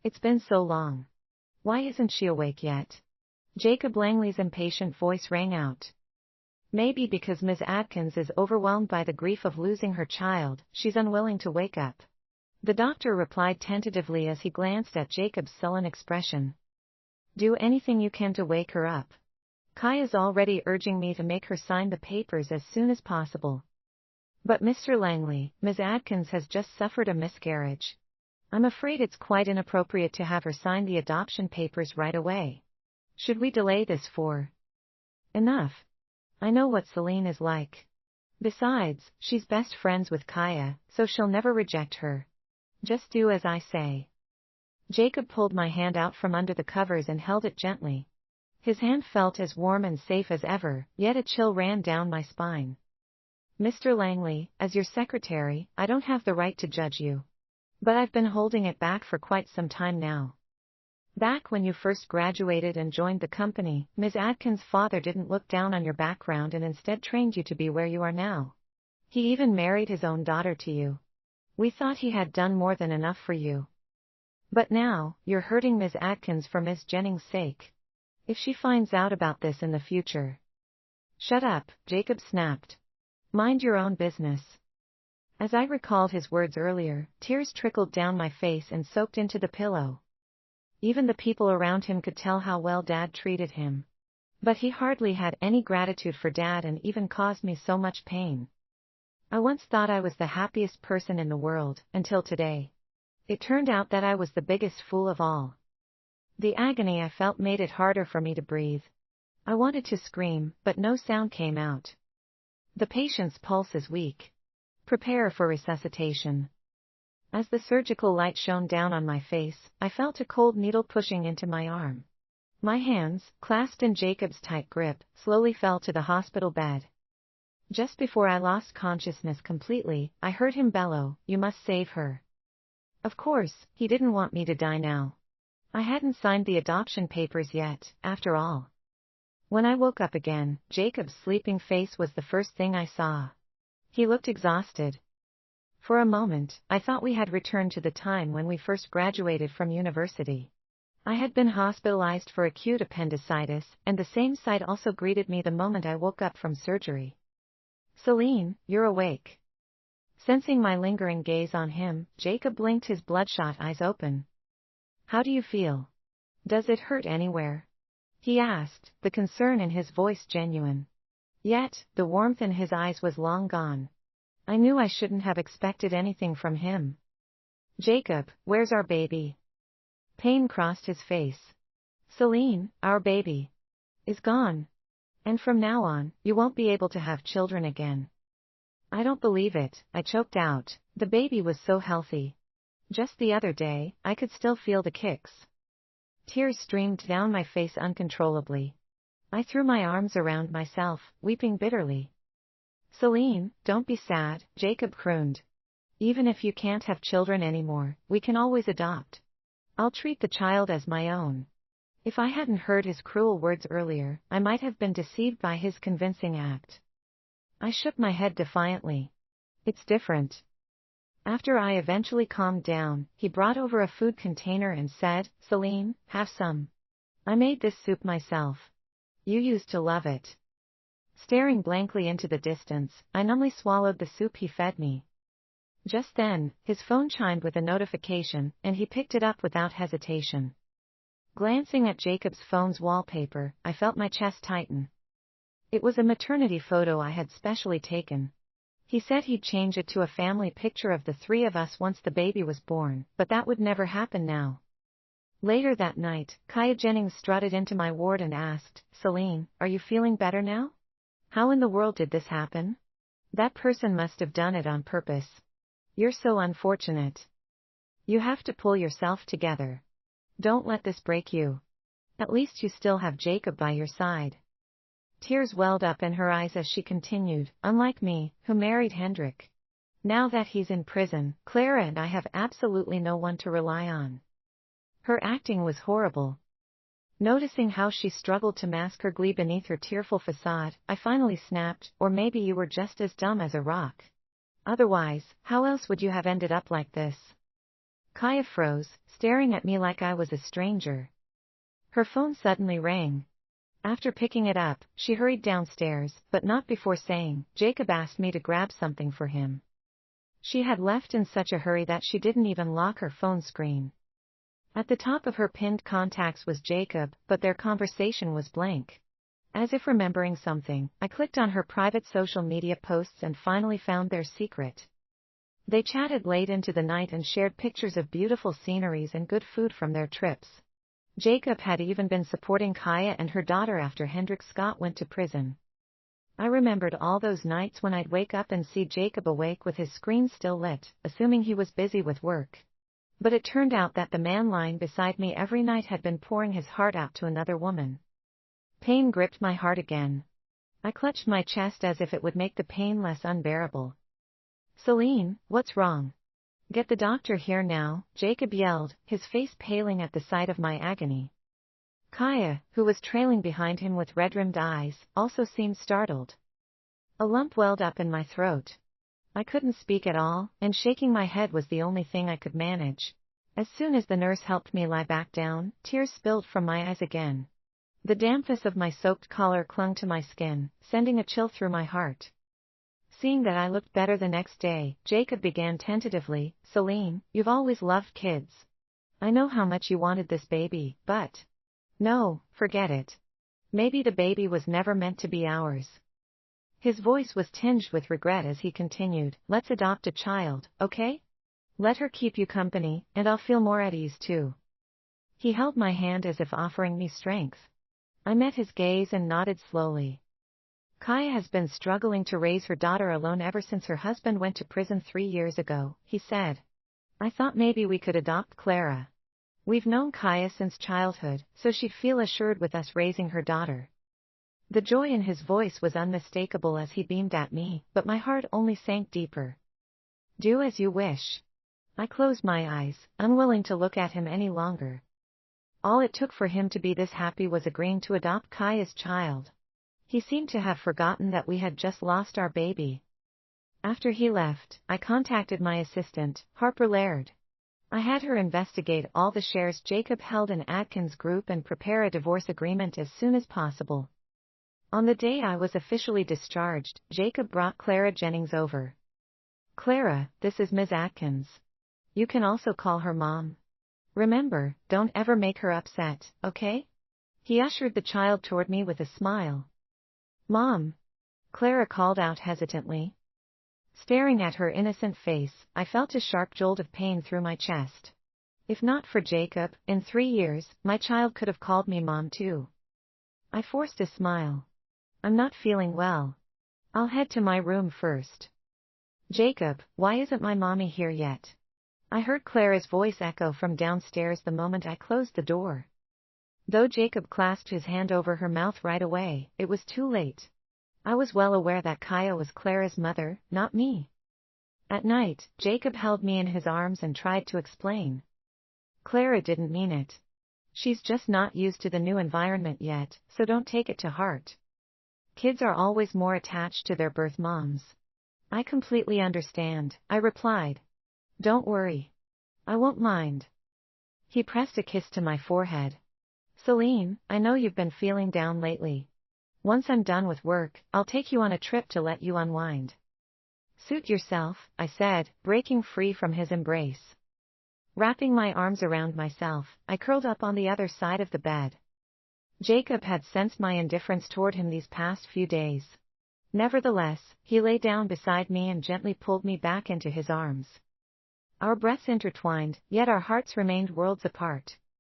It's been so long. Why isn't she awake yet? Jacob Langley's impatient voice rang out. Maybe because Miss Atkins is overwhelmed by the grief of losing her child, she's unwilling to wake up. The doctor replied tentatively as he glanced at Jacob's sullen expression. Do anything you can to wake her up. Kaya's already urging me to make her sign the papers as soon as possible. But Mr. Langley, Ms. Atkins has just suffered a miscarriage. I'm afraid it's quite inappropriate to have her sign the adoption papers right away. Should we delay this for? Enough. I know what Celine is like. Besides, she's best friends with Kaya, so she'll never reject her. Just do as I say. Jacob pulled my hand out from under the covers and held it gently. His hand felt as warm and safe as ever, yet a chill ran down my spine. Mr. Langley, as your secretary, I don't have the right to judge you. But I've been holding it back for quite some time now. Back when you first graduated and joined the company, Ms. Atkins' father didn't look down on your background and instead trained you to be where you are now. He even married his own daughter to you. We thought he had done more than enough for you. But now, you're hurting Ms. Atkins for Ms. Jennings' sake. If she finds out about this in the future. Shut up, Jacob snapped. Mind your own business. As I recalled his words earlier, tears trickled down my face and soaked into the pillow. Even the people around him could tell how well Dad treated him. But he hardly had any gratitude for Dad and even caused me so much pain. I once thought I was the happiest person in the world, until today. It turned out that I was the biggest fool of all. The agony I felt made it harder for me to breathe. I wanted to scream, but no sound came out. The patient's pulse is weak. Prepare for resuscitation. As the surgical light shone down on my face, I felt a cold needle pushing into my arm. My hands, clasped in Jacob's tight grip, slowly fell to the hospital bed. Just before I lost consciousness completely, I heard him bellow, "You must save her." Of course, he didn't want me to die now. I hadn't signed the adoption papers yet, after all. When I woke up again, Jacob's sleeping face was the first thing I saw. He looked exhausted. For a moment, I thought we had returned to the time when we first graduated from university. I had been hospitalized for acute appendicitis, and the same sight also greeted me the moment I woke up from surgery. Celine, you're awake. Sensing my lingering gaze on him, Jacob blinked his bloodshot eyes open. How do you feel? Does it hurt anywhere? He asked, the concern in his voice genuine. Yet, the warmth in his eyes was long gone. I knew I shouldn't have expected anything from him. Jacob, where's our baby? Pain crossed his face. Celine, our baby, is gone. And from now on, you won't be able to have children again. I don't believe it, I choked out. The baby was so healthy. Just the other day, I could still feel the kicks. Tears streamed down my face uncontrollably. I threw my arms around myself, weeping bitterly. Celine, don't be sad, Jacob crooned. Even if you can't have children anymore, we can always adopt. I'll treat the child as my own. If I hadn't heard his cruel words earlier, I might have been deceived by his convincing act. I shook my head defiantly. It's different. After I eventually calmed down, he brought over a food container and said, Celine, have some. I made this soup myself. You used to love it. Staring blankly into the distance, I numbly swallowed the soup he fed me. Just then, his phone chimed with a notification, and he picked it up without hesitation. Glancing at Jacob's phone's wallpaper, I felt my chest tighten. It was a maternity photo I had specially taken. He said he'd change it to a family picture of the three of us once the baby was born, but that would never happen now. Later that night, Kaya Jennings strutted into my ward and asked, Celine, are you feeling better now? How in the world did this happen? That person must have done it on purpose. You're so unfortunate. You have to pull yourself together. Don't let this break you. At least you still have Jacob by your side. Tears welled up in her eyes as she continued, unlike me, who married Hendrik. Now that he's in prison, Clara and I have absolutely no one to rely on. Her acting was horrible. Noticing how she struggled to mask her glee beneath her tearful facade, I finally snapped, or maybe you were just as dumb as a rock. Otherwise, how else would you have ended up like this? Kaya froze, staring at me like I was a stranger. Her phone suddenly rang. After picking it up, she hurried downstairs, but not before saying, "Jacob asked me to grab something for him." She had left in such a hurry that she didn't even lock her phone screen. At the top of her pinned contacts was Jacob, but their conversation was blank. As if remembering something, I clicked on her private social media posts and finally found their secret. They chatted late into the night and shared pictures of beautiful sceneries and good food from their trips. Jacob had even been supporting Kaya and her daughter after Hendrik Scott went to prison. I remembered all those nights when I'd wake up and see Jacob awake with his screen still lit, assuming he was busy with work. But it turned out that the man lying beside me every night had been pouring his heart out to another woman. Pain gripped my heart again. I clutched my chest as if it would make the pain less unbearable. "Celine, what's wrong? Get the doctor here now," Jacob yelled, his face paling at the sight of my agony. Kaya, who was trailing behind him with red-rimmed eyes, also seemed startled. A lump welled up in my throat. I couldn't speak at all, and shaking my head was the only thing I could manage. As soon as the nurse helped me lie back down, tears spilled from my eyes again. The dampness of my soaked collar clung to my skin, sending a chill through my heart. Seeing that I looked better the next day, Jacob began tentatively, "Celine, you've always loved kids. I know how much you wanted this baby, but... no, forget it. Maybe the baby was never meant to be ours." His voice was tinged with regret as he continued, "Let's adopt a child, okay? Let her keep you company, and I'll feel more at ease too." He held my hand as if offering me strength. I met his gaze and nodded slowly. "Kaya has been struggling to raise her daughter alone ever since her husband went to prison 3 years ago," he said. "I thought maybe we could adopt Clara. We've known Kaya since childhood, so she'd feel assured with us raising her daughter." The joy in his voice was unmistakable as he beamed at me, but my heart only sank deeper. "Do as you wish." I closed my eyes, unwilling to look at him any longer. All it took for him to be this happy was agreeing to adopt Kaya's child. He seemed to have forgotten that we had just lost our baby. After he left, I contacted my assistant, Harper Laird. I had her investigate all the shares Jacob held in Atkins Group and prepare a divorce agreement as soon as possible. On the day I was officially discharged, Jacob brought Clara Jennings over. "Clara, this is Ms. Atkins. You can also call her Mom. Remember, don't ever make her upset, okay?" He ushered the child toward me with a smile. "Mom," Clara called out hesitantly. Staring at her innocent face, I felt a sharp jolt of pain through my chest. If not for Jacob, in 3 years, my child could have called me Mom too. I forced a smile. "I'm not feeling well. I'll head to my room first." "Jacob, why isn't my mommy here yet?" I heard Clara's voice echo from downstairs the moment I closed the door. Though Jacob clasped his hand over her mouth right away, it was too late. I was well aware that Kaya was Clara's mother, not me. At night, Jacob held me in his arms and tried to explain. "Clara didn't mean it. She's just not used to the new environment yet, so don't take it to heart. Kids are always more attached to their birth moms." "I completely understand," I replied. "Don't worry. I won't mind." He pressed a kiss to my forehead. "Celine, I know you've been feeling down lately. Once I'm done with work, I'll take you on a trip to let you unwind." "Suit yourself," I said, breaking free from his embrace. Wrapping my arms around myself, I curled up on the other side of the bed. Jacob had sensed my indifference toward him these past few days. Nevertheless, he lay down beside me and gently pulled me back into his arms. Our breaths intertwined, yet our hearts remained worlds apart.